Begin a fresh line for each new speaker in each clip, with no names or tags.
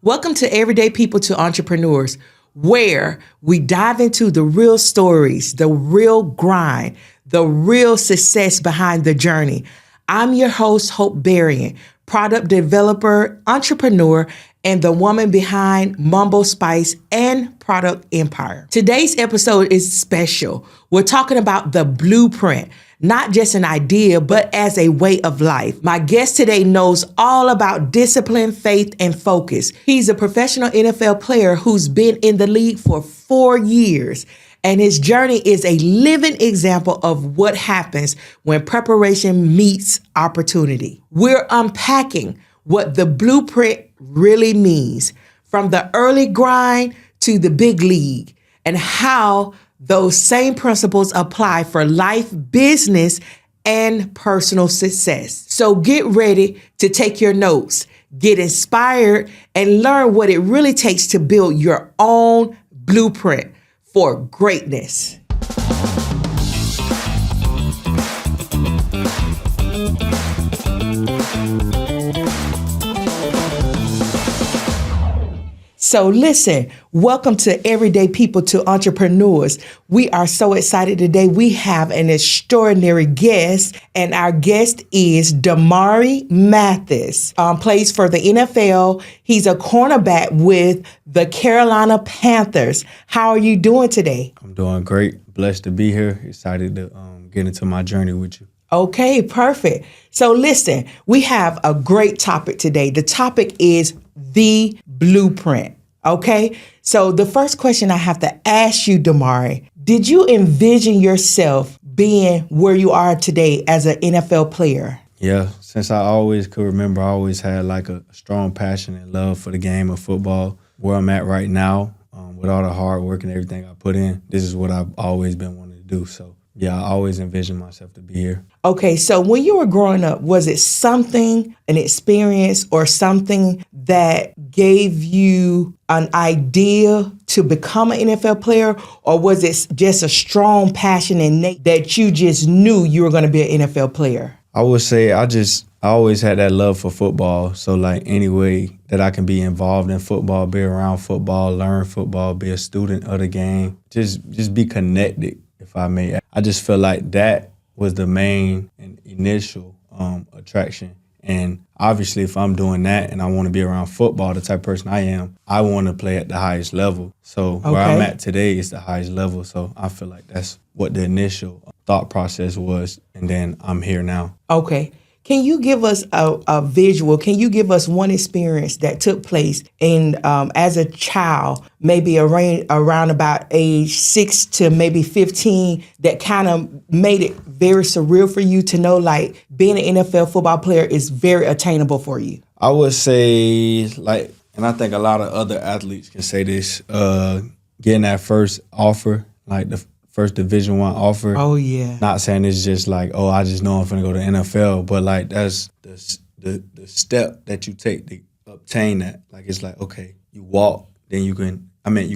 Welcome to Everyday People to Entrepreneurs, where we dive into the real stories, the real grind, the real success behind the journey. I'm your host, Hope Berrien, product developer, entrepreneur, and the woman behind Mumbo Spice and Product Empire. Today's episode is special. We're talking about the blueprint, not just an idea, but as a way of life. My guest today knows all about discipline, faith, and focus. He's a professional NFL player who's been in the league for 4 years. And his journey is a living example of what happens when preparation meets opportunity. We're unpacking what the blueprint really means, from the early grind to the big league, and how those same principles apply for life, business, and personal success. So get ready to take your notes, get inspired, and learn what it really takes to build your own blueprint for greatness. So listen, welcome to Everyday People to Entrepreneurs. We are so excited today. We have an extraordinary guest, and our guest is Damarri Mathis. Plays for the NFL. He's a cornerback with the Carolina Panthers. How are you doing today?
I'm doing great. Blessed to be here. Excited to get into my journey with you.
Okay, perfect. So listen, we have a great topic today. The topic is the blueprint. Okay, so the first question I have to ask you, Damarri, did you envision yourself being where you are today as an NFL player?
Yeah, since I always could remember, I always had like a strong passion and love for the game of football. Where I'm at right now, with all the hard work and everything I put in, this is what I've always been wanting to do. So yeah, I always envisioned myself to be here.
Okay, so when you were growing up, was it something, an experience or something that gave you an idea to become an NFL player, or was it just a strong passion innate that you just knew you were going to be an NFL player?
I would say I always had that love for football. So like any way that I can be involved in football, be around football, learn football, be a student of the game, just be connected, if I may. I just feel like that was the main and initial attraction. And obviously, if I'm doing that and I want to be around football, the type of person I am, I want to play at the highest level. So where I'm at today is the highest level. So I feel like that's what the initial thought process was. And then I'm here now.
Okay. Can you give us a visual? Can you give us one experience that took place in as a child, maybe around about age 6 to maybe 15, that kind of made it very surreal for you to know, like, being an NFL football player is very attainable for you?
I would say, like, and I think a lot of other athletes can say this, getting that first offer, like the first Division I offer.
Oh, yeah.
Not saying it's just like, oh, I just know I'm finna go to NFL, but like that's the step that you take to obtain that. Like it's like, okay, you walk, then you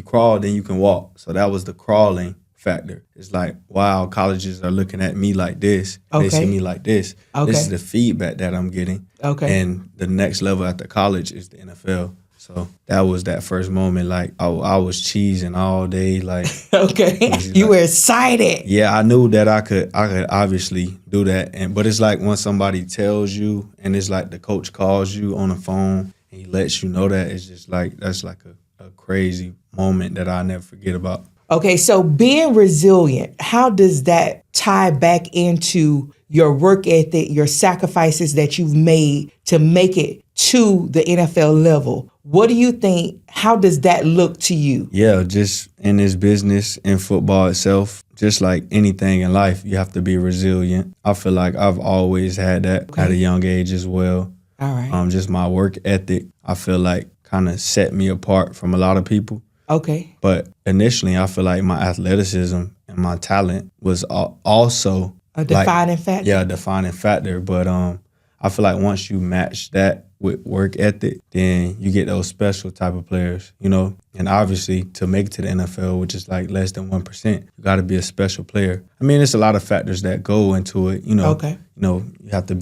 crawl, then you can walk. So that was the crawling factor. It's like, wow, colleges are looking at me like this. They see me like this.
Okay.
This is the feedback that I'm getting.
Okay.
And the next level after college is the NFL. So that was that first moment. Like I was cheesing all day. Like
okay, you were excited.
Yeah, I knew that I could obviously do that. But it's like when somebody tells you, and it's like the coach calls you on the phone and he lets you know that, it's just like that's like a crazy moment that I'll never forget about.
Okay, so being resilient, how does that tie back into your work ethic, your sacrifices that you've made to make it to the NFL level? What do you think? How does that look to you?
Yeah, just in this business, in football itself, just like anything in life, you have to be resilient. I feel like I've always had that at a young age as well.
All right.
Just my work ethic, I feel like kind of set me apart from a lot of people.
Okay.
But initially, I feel like my athleticism and my talent was also
a defining factor.
Yeah, a defining factor. But I feel like once you match that with work ethic, then you get those special type of players, you know. And obviously, to make it to the NFL, which is like less than 1%, you got to be a special player. I mean, there's a lot of factors that go into it, you know.
Okay.
You know, you have to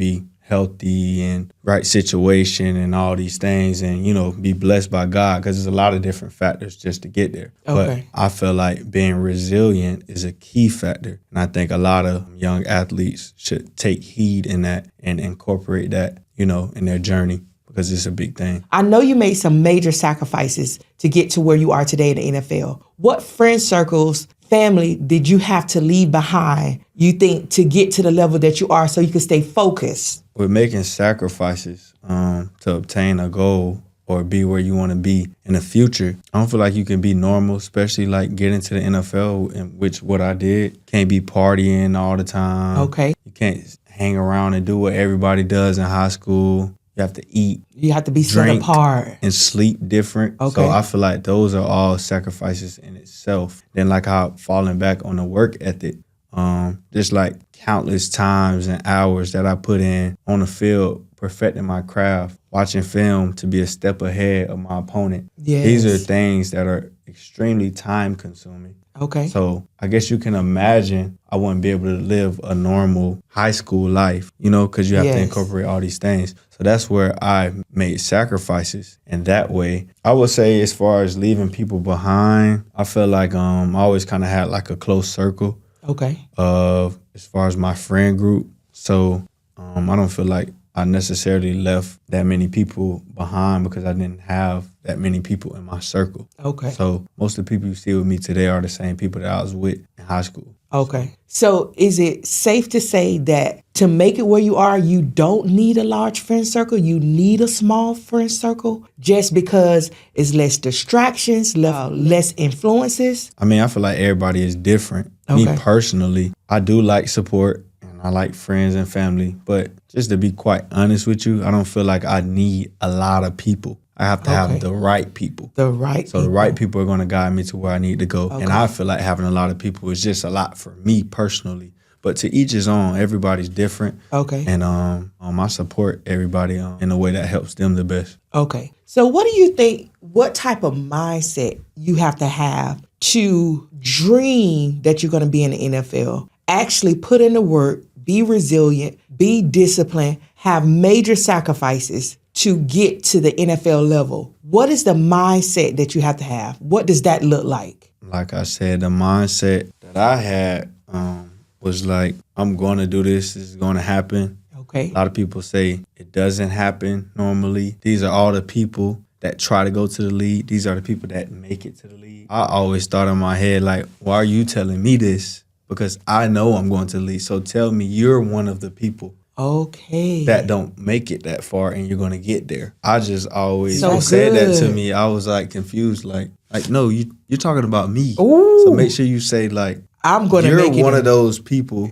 healthy and right situation and all these things and, be blessed by God because there's a lot of different factors just to get there.
Okay.
But I feel like being resilient is a key factor. And I think a lot of young athletes should take heed in that and incorporate that, in their journey because it's a big thing.
I know you made some major sacrifices to get to where you are today in the NFL. What friend circles, family did you have to leave behind, you think, to get to the level that you are so you can stay focused?
We're making sacrifices to obtain a goal or be where you want to be in the future. I don't feel like you can be normal, especially like getting to the NFL, in which what I did. Can't be partying all the time.
Okay.
You can't hang around and do what everybody does in high school. You have to eat.
You have to be set
drink,
apart.
and sleep different.
Okay.
So I feel like those are all sacrifices in itself. Then like how falling back on the work ethic, just like countless times and hours that I put in on the field, perfecting my craft, watching film to be a step ahead of my opponent.
Yes.
These are things that are extremely time consuming.
Okay.
So I guess you can imagine I wouldn't be able to live a normal high school life, because you have to incorporate all these things. So that's where I made sacrifices in that way. I would say as far as leaving people behind, I feel like I always kind of had like a close circle
Okay.
of as far as my friend group. So I don't feel like I necessarily left that many people behind because I didn't have that many people in my circle.
Okay.
So most of the people you see with me today are the same people that I was with in high school.
Okay. So is it safe to say that to make it where you are, you don't need a large friend circle? You need a small friend circle just because it's less distractions, less influences?
I mean, I feel like everybody is different.
Okay.
Me personally, I do like support. I like friends and family, but just to be quite honest with you, I don't feel like I need a lot of people. I have to have the right people.
The right
people are going to guide me to where I need to go.
Okay.
And I feel like having a lot of people is just a lot for me personally. But to each his own, everybody's different.
Okay.
And I support everybody in a way that helps them the best.
Okay. So what do you think, what type of mindset you have to dream that you're going to be in the NFL? Actually put in the work, be resilient, be disciplined, have major sacrifices to get to the NFL level. What is the mindset that you have to have? What does that look like?
Like I said, the mindset that I had was like, I'm going to do this. This is going to happen.
Okay.
A lot of people say it doesn't happen normally. These are all the people that try to go to the league. These are the people that make it to the league. I always thought in my head, like, why are you telling me this? Because I know I'm going to the league. So tell me you're one of the people that don't make it that far and you're going to get there. I just always said that to me. I was like confused, like no, you're talking about me.
Ooh.
So make sure you say like,
I'm going to make it.
You're one of those people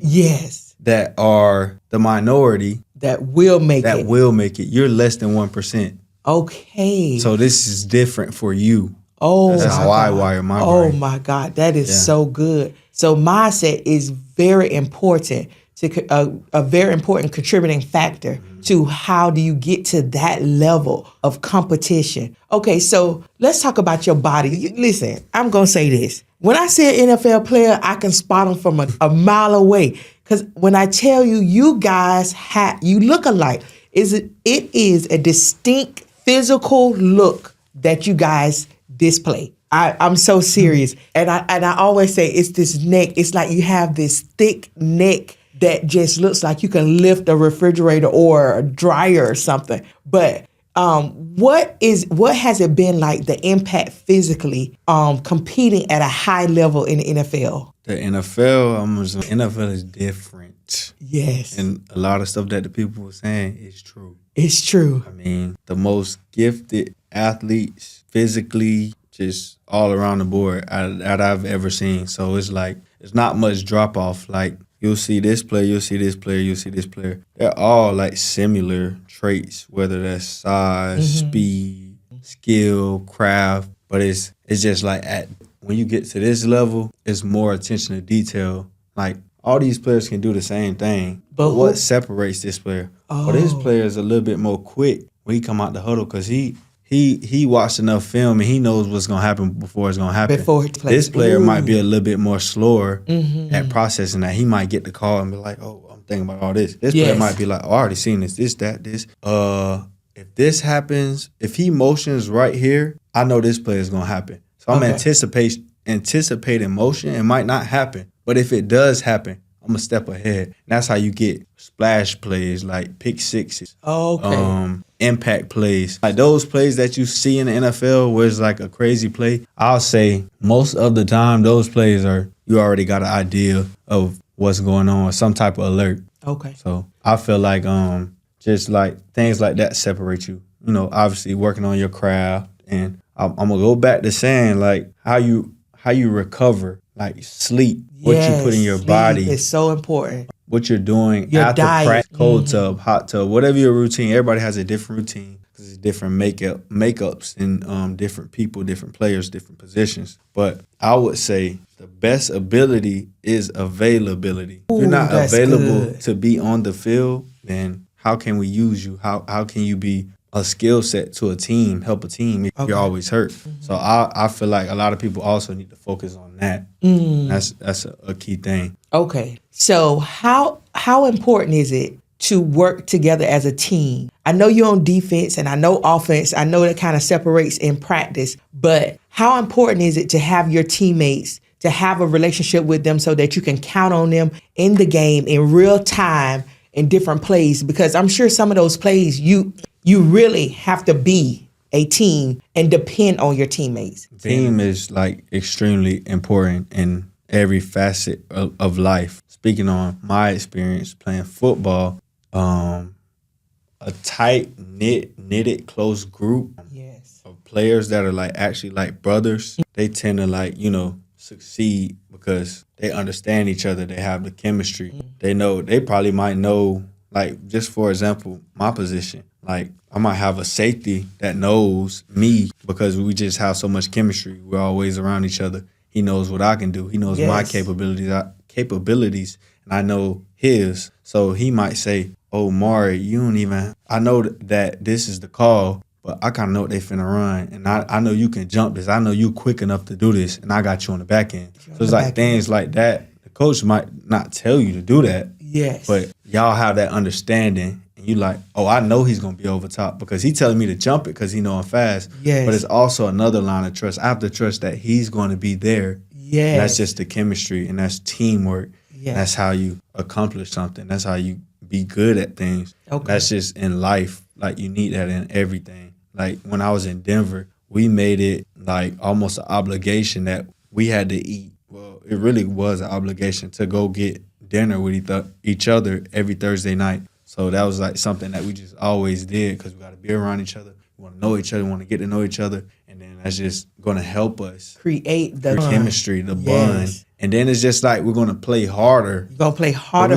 that are the minority
that will make
it. You're less than 1%.
Okay.
So this is different for you.
Oh,
that's how I wire my brain.
Oh my God, that is so good. So mindset is very important to a very important contributing factor to how do you get to that level of competition. Okay, so let's talk about your body. Listen, I'm gonna say this. When I see an NFL player, I can spot them from a mile away. Because when I tell you, you guys you look alike. It is a distinct physical look that you guys display. I'm so serious. And I always say it's this neck. It's like you have this thick neck that just looks like you can lift a refrigerator or a dryer or something. But what has it been like, the impact physically competing at a high level in the NFL?
The NFL is different.
Yes.
And a lot of stuff that the people were saying is true.
It's true.
I mean, the most gifted athletes physically, just all around the board that I've ever seen. So it's like, it's not much drop off. Like, you'll see this player, you'll see this player, you'll see this player. They're all like similar traits, whether that's size, speed, skill, craft. But it's just like when you get to this level, it's more attention to detail. Like, all these players can do the same thing. But what separates this player? Well, this player is a little bit more quick when he come out the huddle because he watched enough film and he knows what's going to happen before it's going to happen. This player might be a little bit more slower at processing that. He might get the call and be like, oh, thinking about all this. This player might be like, oh, I already seen this, that, this. If this happens, if he motions right here, I know this play is going to happen. So I'm anticipating motion. It might not happen. But if it does happen, I'm going to step ahead. And that's how you get splash plays like pick sixes. Impact plays. Like those plays that you see in the NFL where it's like a crazy play, I'll say most of the time those plays are, you already got an idea of what's going on, some type of alert.
Okay.
So I feel like just like things like that separate you. You know, obviously working on your craft. And I'm going to go back to saying like how you recover, like sleep, what you put in your body.
It's so important.
What you're doing
your
after
diet.
practice, cold tub, hot tub, whatever your routine. Everybody has a different routine because it's different makeups and different people, different players, different positions. But I would say the best ability is availability. If you're not available to be on the field, then how can we use you? How can you be a skill set to a team, help a team if you're always hurt? So I feel like a lot of people also need to focus on that. That's a key thing.
Okay. So how important is it to work together as a team? I know you're on defense and I know offense. I know that kind of separates in practice, but how important is it to have your teammates, to have a relationship with them so that you can count on them in the game in real time in different plays? Because I'm sure some of those plays you really have to be a team and depend on your teammates.
Team is like extremely important in every facet of life. Speaking on my experience playing football, a tight knitted close group of players that are like actually like brothers, they tend to like, you know, succeed because they understand each other. They have the chemistry. They probably might know, like, just for example, my position. Like, I might have a safety that knows me because we just have so much chemistry. We're always around each other. He knows what I can do. He knows my capabilities, and I know his. So he might say, oh, Mari, I know that this is the call, but I kind of know what they finna run. And I know you can jump this. I know you quick enough to do this, and I got you on the back end. So it's like things like that. The coach might not tell you to do that.
Yes.
But y'all have that understanding. You like, oh, I know he's going to be over top because he's telling me to jump it because he know I'm fast.
Yes.
But it's also another line of trust. I have to trust that he's going to be there.
Yes.
And that's just the chemistry and that's teamwork.
Yes.
That's how you accomplish something. That's how you be good at things.
Okay.
That's just in life. Like you need that in everything. Like when I was in Denver, we made it like almost an obligation that we had to eat. Well, it really was an obligation to go get dinner with each other every Thursday night. So that was like something that we just always did because we got to be around each other. We want to know each other. We want to get to know each other. And then that's just going to help us
create the
chemistry, the bond. And then it's just like we're going to play harder.
You're going to play harder.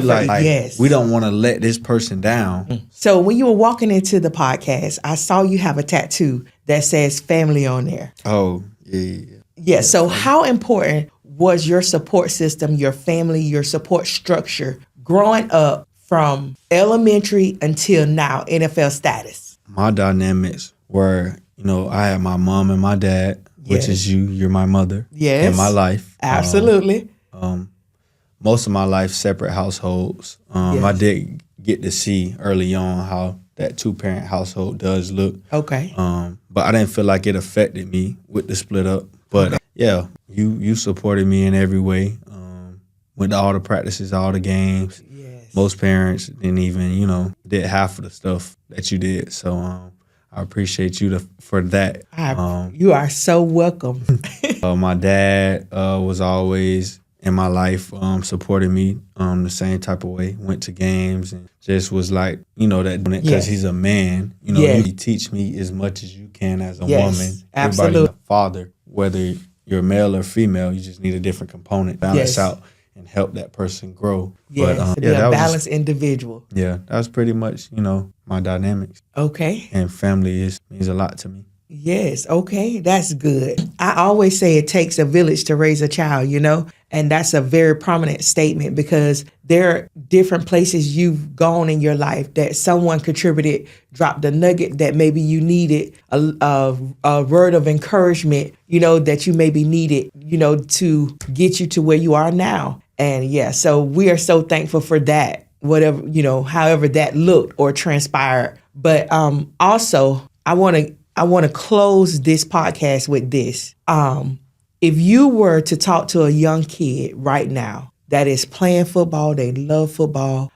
We don't want to let this person down.
So when you were walking into the podcast, I saw you have a tattoo that says family on there.
Oh, yeah.
Yeah. So how important was your support system, your family, your support structure growing up from elementary until now, NFL status?
My dynamics were, I had my mom and my dad, which is you. You're my mother.
Yes.
In my life.
Absolutely.
Most of my life, separate households. I did get to see early on how that two-parent household does look.
Okay.
But I didn't feel like it affected me with the split up. But you supported me in every way. Went to all the practices, all the games.
Yes.
Most parents didn't even, did half of the stuff that you did. So I appreciate you for that.
You are so welcome.
My dad was always in my life, supporting me the same type of way. Went to games and just was like, that because he's a man. You teach me as much as you can as a woman.
Absolutely.
Everybody, a father, whether you're male or female, you just need a different component, balance out and help that person grow.
Yes,
But,
to be a balanced individual.
Yeah, that was pretty much, my dynamics.
Okay.
And family means a lot to me.
Yes, okay, that's good. I always say it takes a village to raise a child, and that's a very prominent statement because there are different places you've gone in your life that someone contributed, dropped a nugget that maybe you needed, a word of encouragement, that you maybe needed, to get you to where you are now. And so we are so thankful for that. whatever, however that looked or transpired. But also I want to close this podcast with this. If you were to talk to a young kid right now that is playing football, they love football,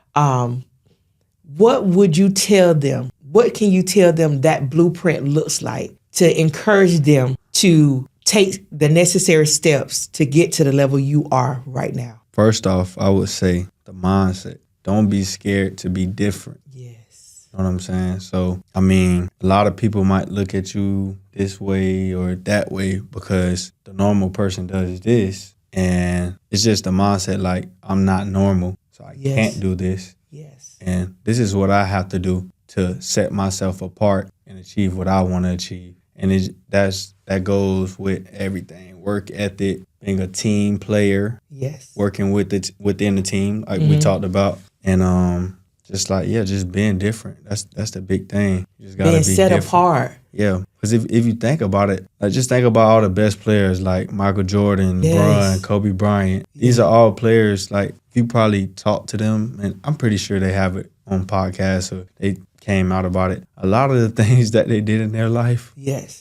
what would you tell them? What can you tell them that blueprint looks like to encourage them to take the necessary steps to get to the level you are right now?
First off, I would say the mindset. Don't be scared to be different.
Yes.
You know what I'm saying? So, I mean, a lot of people might look at you this way or that way because the normal person does this. And it's just the mindset like, I'm not normal, so I can't do this.
Yes.
And this is what I have to do to set myself apart and achieve what I want to achieve. And that goes with everything. Work ethic, being a team player.
Yes.
Working within the team, like we talked about. And just being different. That's the big thing. You just gotta
being
be
set
different.
apart.
Yeah, because if you think about it, like just think about all the best players like Michael Jordan, LeBron, Kobe Bryant. These are all players, like, if you probably talk to them, and I'm pretty sure they have it on podcasts or they came out about it. A lot of the things that they did in their life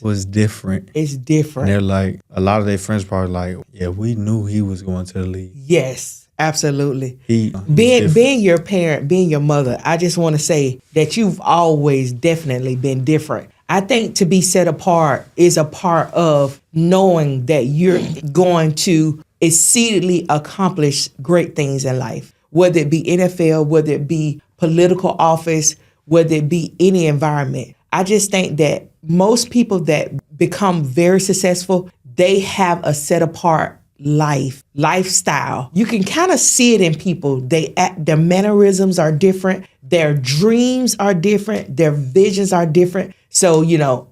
was different.
It's different.
And they're like, a lot of their friends probably like, yeah, we knew he was going to the league.
Yes, absolutely.
Being
your parent, being your mother, I just want to say that you've always definitely been different. I think to be set apart is a part of knowing that you're going to exceedingly accomplish great things in life, whether it be NFL, whether it be political office, whether it be any environment. I just think that most people that become very successful, they have a set apart lifestyle. You can kind of see it in people. Their mannerisms are different. Their dreams are different. Their visions are different. So,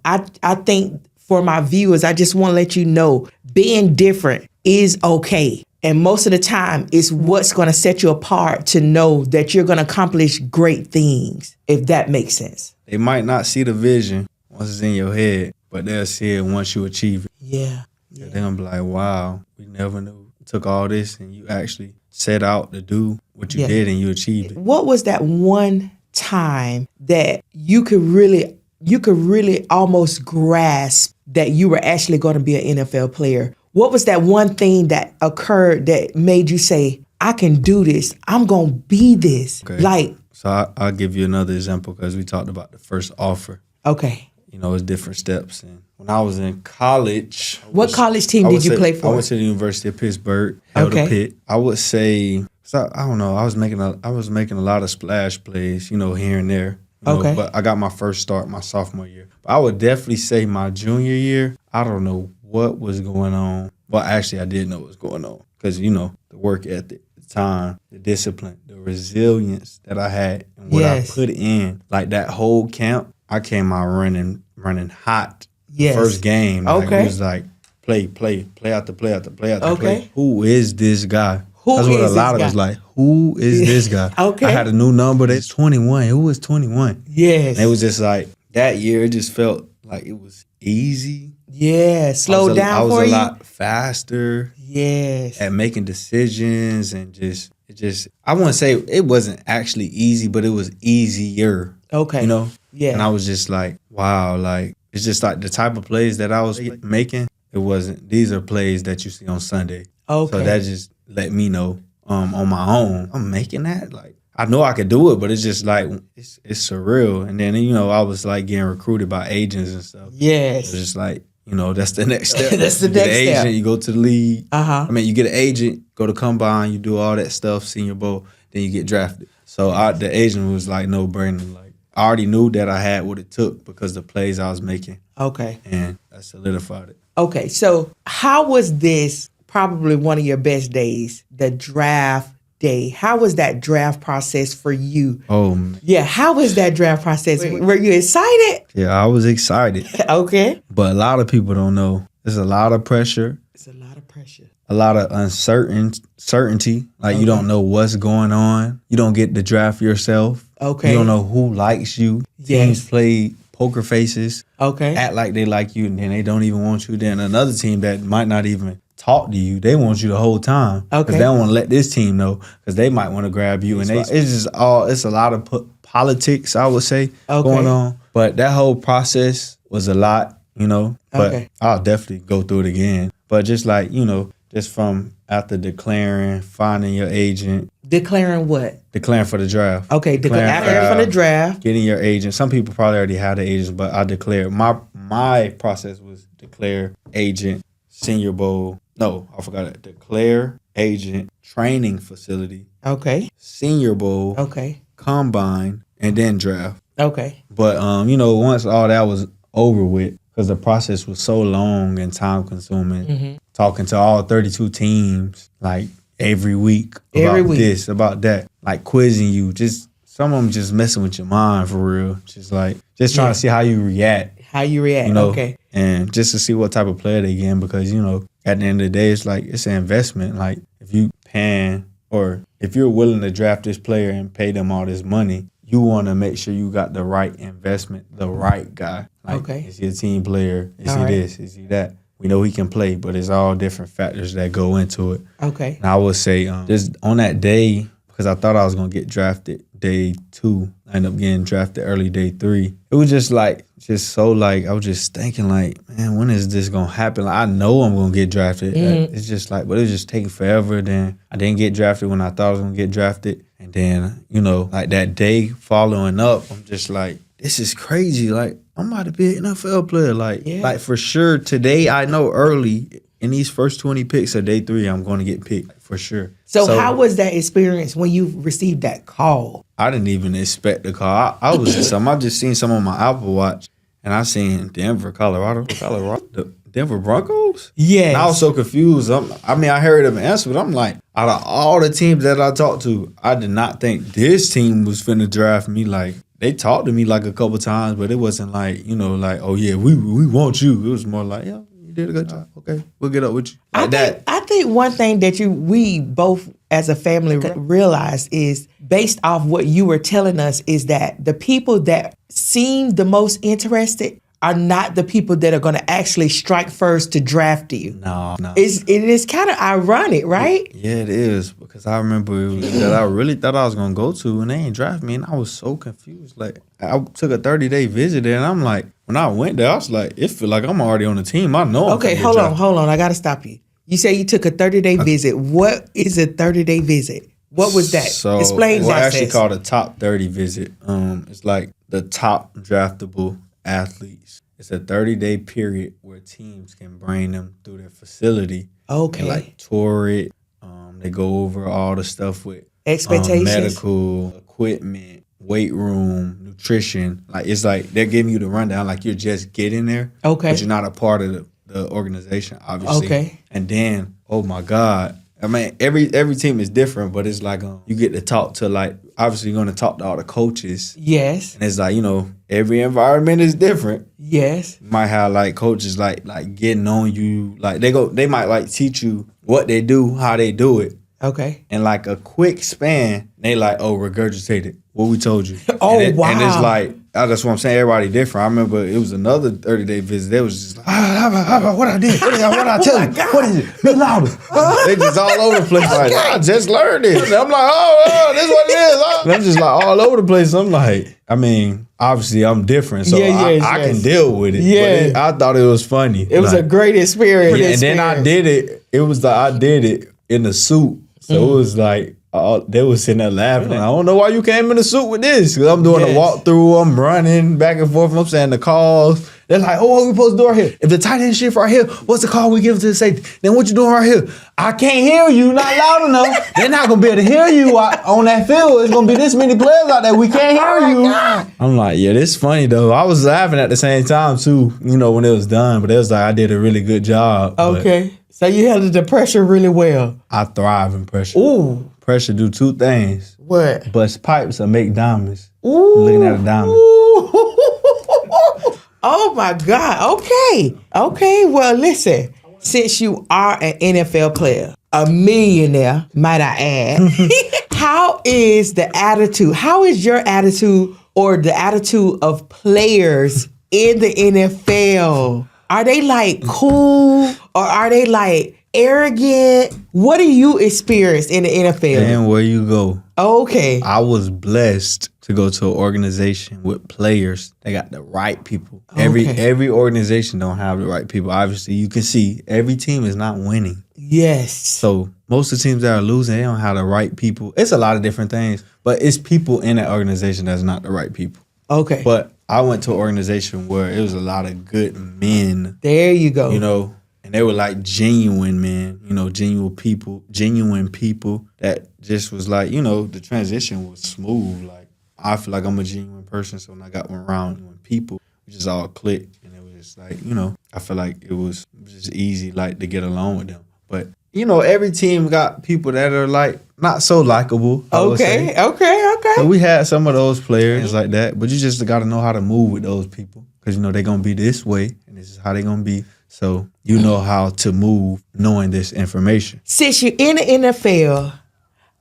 I think for my viewers, I just want to let you know, being different is okay. And most of the time, it's what's going to set you apart to know that you're going to accomplish great things, if that makes sense.
They might not see the vision once it's in your head, but they'll see it once you achieve it.
Yeah.
They're going to be like, wow, we never knew. You took all this and you actually set out to do what you did and you achieved it.
What was that one time that you could really almost grasp that you were actually going to be an NFL player? What was that one thing that occurred that made you say, I can do this. I'm going to be this.
Okay. So I'll give you another example because we talked about the first offer.
Okay.
It's different steps. And when I was in college.
What college team did you play for?
I went to the University of Pittsburgh, Elder Pitt. I would say, I don't know, I was making a lot of splash plays, here and there. But I got my first start my sophomore year. But I would definitely say my junior year, I don't know what was going on. Well, actually, I did know what was going on because, the work ethic, the time, the discipline, the resilience that I had and what I put in. Like that whole camp, I came out running hot.
Yes.
First game.
Okay.
It was like play after play. Who is this guy? That's what a lot of us like. Who is this guy?
Okay.
I had a new number. That's 21. Who was 21?
Yes.
And it was just like that year. It just felt like it was easy.
Yeah. Slow down for you.
I was a lot faster.
Yes.
At making decisions and I wouldn't say it wasn't actually easy, but it was easier.
Okay. Yeah.
And I was just like, wow, like it's just like the type of plays that I was making. It wasn't. These are plays that you see on Sunday.
Okay.
So that just let me know on my own, I'm making that. Like I know I could do it, but it's just like it's surreal. And then I was like getting recruited by agents and stuff.
Yes.
It's just like that's the next step.
That's the
you
next
get an
step.
Agent, you go to the league.
I
mean, you get an agent, go to combine, you do all that stuff, Senior Bowl, then you get drafted. So the agent was like no brainer. Like I already knew that I had what it took because the plays I was making.
Okay.
And that solidified it.
Okay, so how was this probably one of your best days, the draft day? How was that draft process for you?
Oh, man.
Yeah, how was that draft process? Were you excited?
Yeah, I was excited.
Okay.
But a lot of people don't know. There's a lot of pressure.
It's a lot of pressure.
A lot of uncertainty. Like you don't know what's going on. You don't get to draft yourself.
Okay.
You don't know who likes you. Teams play poker faces.
Okay.
Act like they like you and then they don't even want you. Then another team that might not even talk to you. They want you the whole time.
Okay.
Because they don't want to let this team know because they might want to grab you. And it's a lot of politics, I would say, going on. But that whole process was a lot, But I'll definitely go through it again. But just like, just from after declaring, finding your agent.
Declaring what?
Declaring for the draft.
Okay, declaring for the draft.
Getting your agent. Some people probably already had the agents, but I declared. My process was declare, agent, Senior Bowl. No, I forgot it. Declare, agent, training facility.
Okay.
Senior Bowl.
Okay.
Combine, and then draft.
Okay.
But, once all that was over with, because the process was so long and time consuming, talking to all 32 teams, like every week about this, about that, like quizzing you, just some of them just messing with your mind for real. Just trying to see how you react. Okay. And just to see what type of player they get, because, at the end of the day, it's like, it's an investment. Like, if you paying, or if you're willing to draft this player and pay them all this money, you want to make sure you got the right investment, the right guy. Like, is he a team player? Is he this? Is he that? We know he can play, but it's all different factors that go into it.
Okay.
And I would say just on that day, because I thought I was going to get drafted day 2. I ended up getting drafted early day 3. It was just I was just thinking man, when is this going to happen? Like, I know I'm going to get drafted. It's just but it was just taking forever. Then I didn't get drafted when I thought I was going to get drafted. And then, that day following up, I'm just this is crazy. I'm about to be an NFL player. For sure, today I know early in these first 20 picks of day 3, I'm going to get picked for sure.
So how was that experience when you received that call?
I didn't even expect the call. I was I just seen some on my Apple Watch, and I seen Denver, Colorado, the Denver Broncos.
Yes.
And I was so confused. I heard them answer, but I'm like, out of all the teams that I talked to, I did not think this team was finna draft me. They talked to me a couple times, but it wasn't oh yeah, we want you. It was more yeah, you did a good job. Okay, we'll get up with you.
I think one thing that we both as a family realized is, based off what you were telling us, is that the people that seem the most interested are not the people that are going to actually strike first to draft you.
No.
It is kind of ironic, right?
Yeah, it is, because I remember it was that I really thought I was going to go to, and they ain't draft me, and I was so confused. I took a 30-day visit there, and I'm when I went there, I was it feel like I'm already on the team. I know.
Okay, hold on. I got to stop you. You say you took a 30-day visit. What is a 30-day visit? What was that?
So
explain that.
It's actually called a top 30 visit. It's the top draftable athletes. It's a 30-day period where teams can bring them through their facility.
Okay.
And tour it. They go over all the stuff with
expectations,
medical equipment, weight room, nutrition. It's they're giving you the rundown. You're just getting there.
Okay.
But you're not a part of the organization, obviously.
Okay.
And then, oh my God. Every team is different, but it's you get to talk to obviously you're going to talk to all the coaches.
Yes.
And it's every environment is different.
Yes.
You might have coaches getting on you. They might teach you what they do, how they do it.
Okay.
And a quick span, they regurgitate it. What we told you.
Oh,
wow. And it's
That's what I'm saying. Everybody different. I remember it was another 30-day visit. They was just like, what I did? What I tell you? What is it? Be louder. They just all over the place. Like, I just learned it. And I'm like, this is what it is. And I'm just like all over the place. I'm like, I mean, obviously I'm different, so I can deal with it.
Yeah.
But I thought it was funny.
It was a great experience.
And then I did it. It was I did it in the suit. So it was like, they was sitting there laughing. I don't know why you came in the suit with this. Because I'm doing a walkthrough. I'm running back and forth. I'm saying the calls. They're like, what we supposed to do right here? If the tight end shift right here, what's the call we give to the safety? Then what you doing right here? I can't hear you. Not loud enough. They're not going to be able to hear you on that field. It's going to be this many players out there. We can't hear you. I'm like, yeah, this is funny, though. I was laughing at the same time, too, when it was done. But it was like, I did a really good job.
Okay. So you handled the pressure really well.
I thrive in pressure.
Ooh.
Pressure do two things.
What?
Bust pipes or make diamonds.
Ooh.
Looking at a diamond.
Oh my God. Okay. Well, listen. Since you are an NFL player, a millionaire, might I add, how is the attitude? How is your attitude or the attitude of players in the NFL? Are they like cool or are they like arrogant? What do you experience in the NFL?
And where you go.
Okay.
I was blessed to go to an organization with players that got the right people. Every organization don't have the right people. Obviously, you can see every team is not winning.
Yes.
So most of the teams that are losing, they don't have the right people. It's a lot of different things, but it's people in that organization that's not the right people.
Okay.
But I went to an organization where it was a lot of good men.
There you go.
You know, and they were like genuine men, you know, genuine people that just was like, you know, the transition was smooth. Like, I feel like I'm a genuine person, so when I got around genuine people, we just all clicked. And it was just like, you know, I feel like it was just easy, like, to get along with them. But, you know, every team got people that are, like, not so likable.
Okay.
So we had some of those players like that, but you just got to know how to move with those people because, you know, they're going to be this way, and this is how they're going to be. So you know how to move knowing this information.
Since you're in the NFL,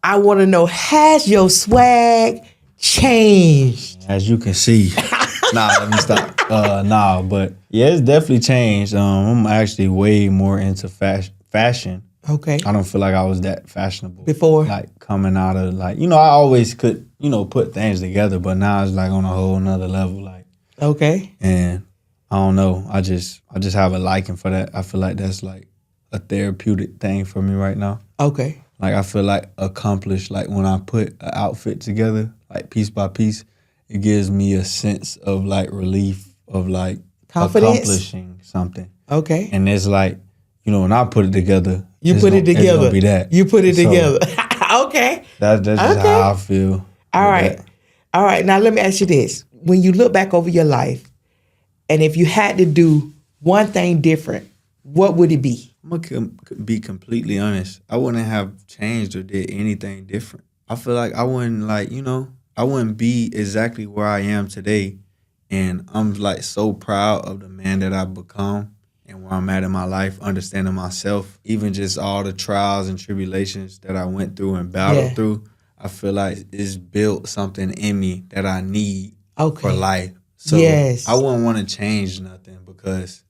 I want to know, has your swag changed?
As you can see. Let me stop. But yeah, it's definitely changed. I'm actually way more into fashion.
Okay.
I don't feel like I was that fashionable
before.
Like coming out of like, you know, I always could, you know, put things together, but now it's like on a whole nother level. Like,
okay.
And I don't know. I just have a liking for that. I feel like that's like a therapeutic thing for me right now.
Okay.
Like I feel like accomplished. Like when I put an outfit together, like piece by piece, it gives me a sense of like relief of like
confidence,
accomplishing something.
Okay.
And it's like, you know, when I put it together,
it's gonna
be that.
You put it together. Okay.
That's just how I feel.
All right. All right. Now let me ask you this. When you look back over your life, and if you had to do one thing different, what would it be?
I'm going to be completely honest. I wouldn't have changed or did anything different. I feel like I wouldn't like, you know, I wouldn't be exactly where I am today. And I'm like so proud of the man that I've become and where I'm at in my life, understanding myself, even just all the trials and tribulations that I went through and battled through. I feel like it's built something in me that I need for life. So I wouldn't want to change nothing because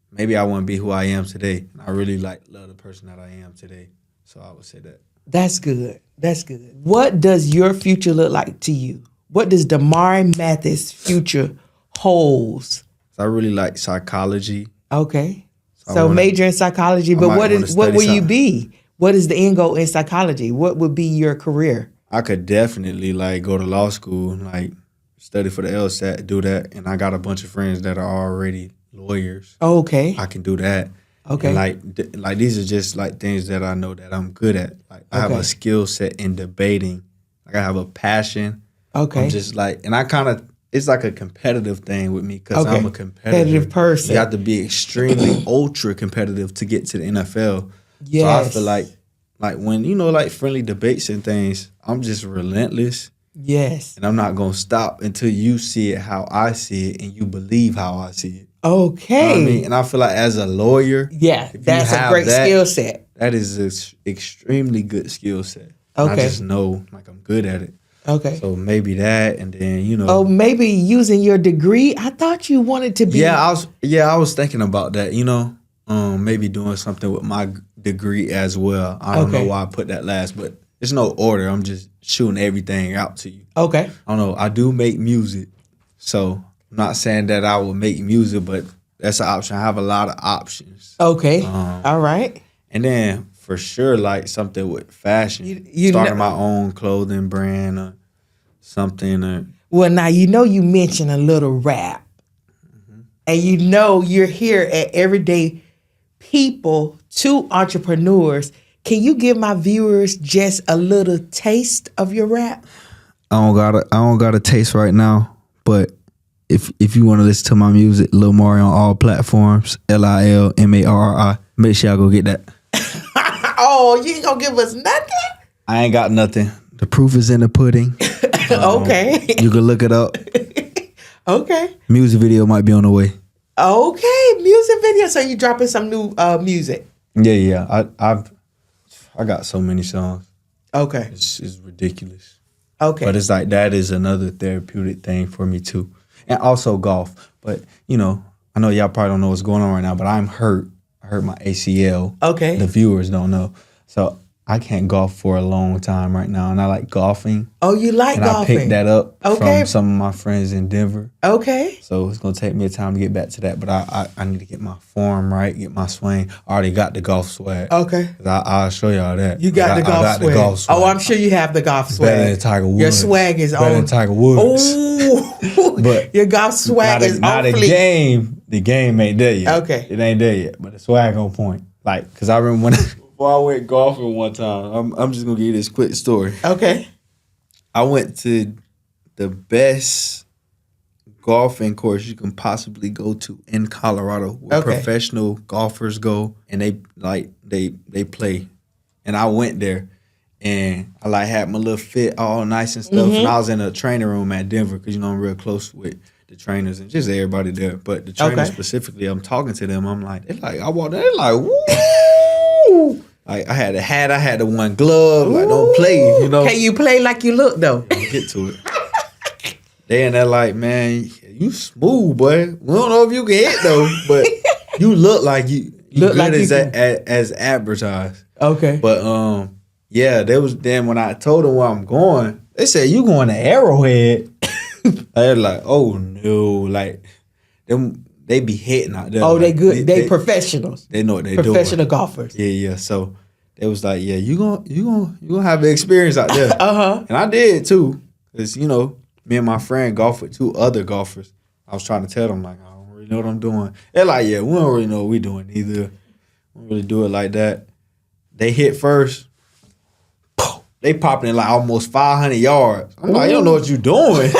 maybe I wouldn't be who I am today. And I really love the person that I am today. So I would say that.
That's good. That's good. What does your future look like to you? What does Damarri Mathis' future holds?
So I really like psychology.
Okay. So major in psychology, but what will you be? What is the end goal in psychology? What would be your career?
I could definitely like go to law school, like study for the LSAT, do that. And I got a bunch of friends that are already lawyers.
Okay.
I can do that.
Okay.
And like these are just like things that I know that I'm good at. Like I have a skill set in debating. Like I have a passion.
Okay.
I'm just like, and I kind of, it's like a competitive thing with me because I'm a
competitive person.
You have to be extremely ultra competitive to get to the NFL.
Yes.
So I feel like when, you know, like friendly debates and things, I'm just relentless.
Yes.
And I'm not going to stop until you see it how I see it and you believe how I see it.
Okay.
You know what I mean? And I feel like as a lawyer,
that's a great skill set.
That is an extremely good skill set.
Okay.
I just know like I'm good at it.
Okay.
So maybe that, and then, you know.
Oh, maybe using your degree? I thought you wanted to be.
I was thinking about that, you know. Maybe doing something with my degree as well. I don't know why I put that last, but there's no order. I'm just shooting everything out to you.
Okay.
I don't know. I do make music. So I'm not saying that I will make music, but that's an option. I have a lot of options.
Okay. All right.
And then for sure, like something with fashion. Starting my own clothing brand or something.
Well, now, you know you mentioned a little rap. Mm-hmm. And you know you're here at Everyday People to Entrepreneurs. Can you give my viewers just a little taste of your rap?
I don't got a taste right now, but if you want to listen to my music, Lil Mari on all platforms, LILMARRI, make sure y'all go get that.
Oh, you ain't gonna give us nothing?
I ain't got nothing. The proof is in the pudding.
Okay.
You can look it up.
Okay.
Music video might be on the way.
Okay, music video. So you dropping some new music?
Yeah. I got so many songs.
Okay.
It's ridiculous.
Okay.
But it's like that is another therapeutic thing for me too. And also golf. But, you know, I know y'all probably don't know what's going on right now, but I'm hurt. I hurt my ACL.
Okay.
The viewers don't know. So I can't golf for a long time right now. And I like golfing.
Oh, you like
and
golfing?
I picked that up
Okay.
from some of my friends in Denver.
Okay.
So it's going to take me a time to get back to that. But I need to get my form right, get my swing. I already got the golf swag.
Okay.
I'll show y'all that.
You got the golf
I got
swag.
the golf swag.
Oh, I'm sure you have the golf swag.
Better than Tiger Woods.
Your swag is
Better
on.
than Tiger Woods.
Oh,
But
your golf swag is on fleek.
The game ain't there yet.
Okay.
It ain't there yet, but the swag on point. Like, because I remember when before I went golfing one time, I'm just going to give you this quick story.
Okay.
I went to the best golfing course you can possibly go to in Colorado, where professional golfers go and they play. And I went there and I had my little fit all nice and stuff. And I was in a training room at Denver because I'm real close with the trainers and just everybody there. But the trainers specifically, I'm talking to them. I'm like, I walked in, they're like, woo! Like I had a hat, I had the one glove. Like don't play,
Can you play like you look though?
Get to it. They're like, man, you smooth, boy. We don't know if you can hit though, but you look like you
Look
good
like
as advertised.
Okay.
But yeah, there was then when I told them where I'm going, they said you going to Arrowhead. They're like, oh no, like them. They be hitting out there.
Oh,
like,
they good. They professionals.
They know what they doing.
Professional golfers.
Yeah. So they was like, yeah, you gonna have an experience out there.
Uh-huh.
And I did too, cause me and my friend golfed with two other golfers. I was trying to tell them like, I don't really know what I'm doing. They're like, yeah, we don't really know what we doing either. We don't really do it like that. They hit first. They popping in like almost 500 yards. I'm like, you don't know what you doing.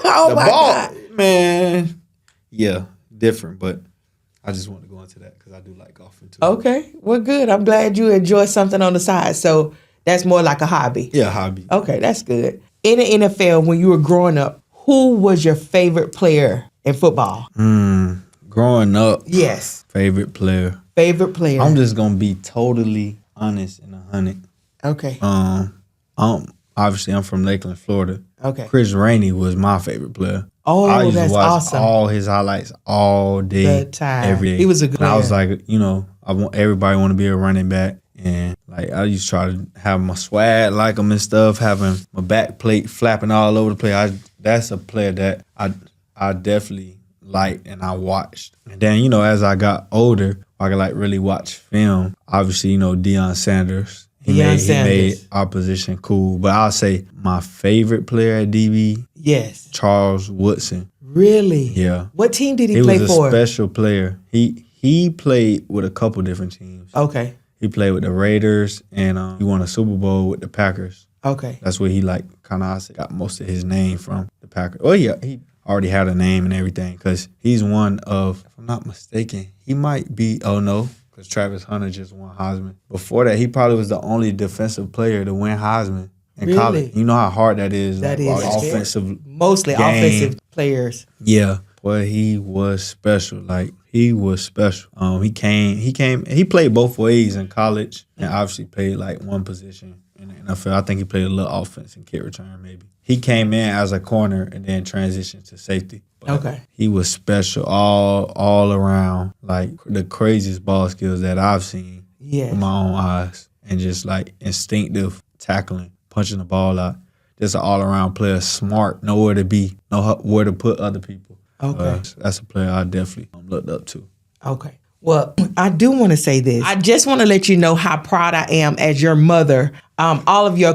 Oh my God.
Man. Yeah. Different, but I just want to go into that because I do like golfing too.
Okay, well, good. I'm glad you enjoy something on the side. So that's more like a hobby.
Yeah, hobby.
Okay, that's good. In the NFL, when you were growing up, who was your favorite player in football?
Growing up,
Yes,
favorite player.
favorite player.
I'm just gonna be totally honest and 100.
Okay,
Obviously I'm from Lakeland, Florida.
okay.
Chris Rainey was my favorite player.
Oh,
I used
that's
to watch
awesome.
all his highlights all day,
The time.
every day.
He was a good
And I was
player.
like, I want everybody want to be a running back, and like I used to try to have my swag like him and stuff, having my back plate flapping all over the place. That's a player that I definitely liked and I watched. And then as I got older, I could like really watch film. Obviously, Deion Sanders. He made our position cool. But I'll say my favorite player at DB,
Yes.
Charles Woodson.
Really?
Yeah.
What team did he
He
play
was a
for?
special player. He played with a couple different teams.
Okay.
He played with the Raiders, and he won a Super Bowl with the Packers.
Okay.
That's where he got most of his name from, the Packers. Oh yeah, he already had a name and everything because he's one of, if I'm not mistaken, he might be. Oh no. Because Travis Hunter just won Heisman. Before that, he probably was the only defensive player to win Heisman in college. You know how hard that is.
That is
offensive.
Mostly
game.
offensive players.
Yeah, boy, he was special. Like he was special. He played both ways in college, and obviously played like one position in the NFL. I think he played a little offense and kick return maybe. He came in as a corner and then transitioned to safety. But
Okay.
he was special all around, like the craziest ball skills that I've seen
Yes.
with my own eyes, and just like instinctive tackling, punching the ball out. Just an all around player, smart, know where to be, know where to put other people.
Okay.
That's a player I definitely looked up to.
Okay. Well, I do want to say this. I just want to let you know how proud I am as your mother. All of your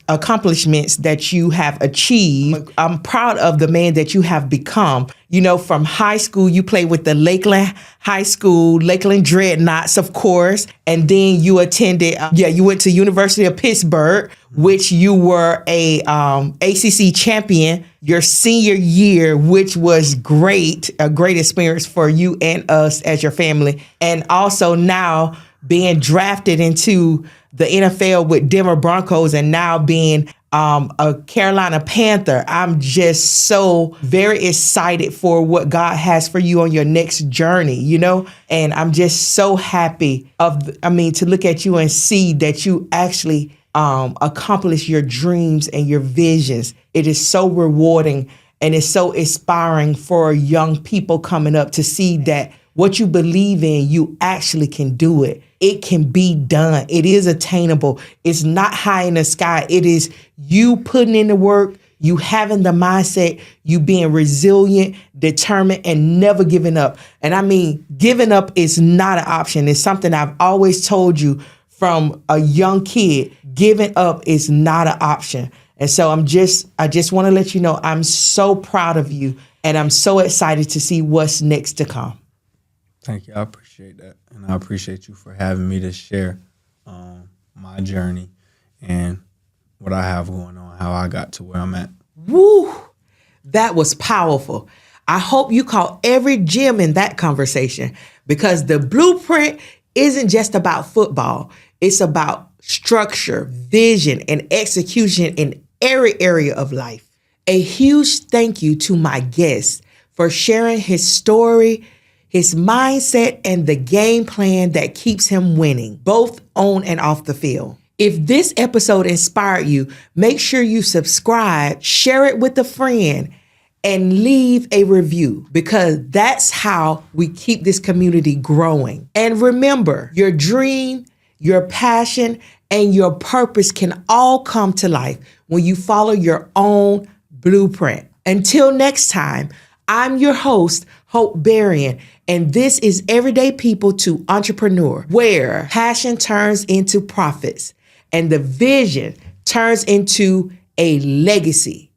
accomplishments that you have achieved. I'm proud of the man that you have become. From high school, you played with the Lakeland High School, Lakeland Dreadnoughts, of course. And then you attended, you went to University of Pittsburgh, which you were a ACC champion your senior year, which was a great experience for you and us as your family. And also now being drafted into the NFL with Denver Broncos and now being a Carolina Panther. I'm just so very excited for what God has for you on your next journey, and I'm just so happy to look at you and see that you actually accomplish your dreams and your visions. It is so rewarding And it's so inspiring for young people coming up to see that what you believe in, you actually can do it. It can be done. It is attainable. It's not high in the sky. It is you putting in the work, you having the mindset, you being resilient, determined, and never giving up. And I mean, giving up is not an option. It's something I've always told you from a young kid. Giving up is not an option. And so I just want to let you know I'm so proud of you, and I'm so excited to see what's next to come.
Thank you. I appreciate that. And I appreciate you for having me to share my journey and what I have going on, how I got to where I'm at.
Woo! That was powerful. I hope you caught every gem in that conversation, because the blueprint isn't just about football. It's about structure, vision, and execution in every area of life. A huge thank you to my guest for sharing his story, his mindset, and the game plan that keeps him winning, both on and off the field. If this episode inspired you, make sure you subscribe, share it with a friend, and leave a review, because that's how we keep this community growing. And remember, your dream, your passion, and your purpose can all come to life when you follow your own blueprint. Until next time, I'm your host, Hope Berrien, and this is Everyday People to Entrepreneur, where passion turns into profits and the vision turns into a legacy.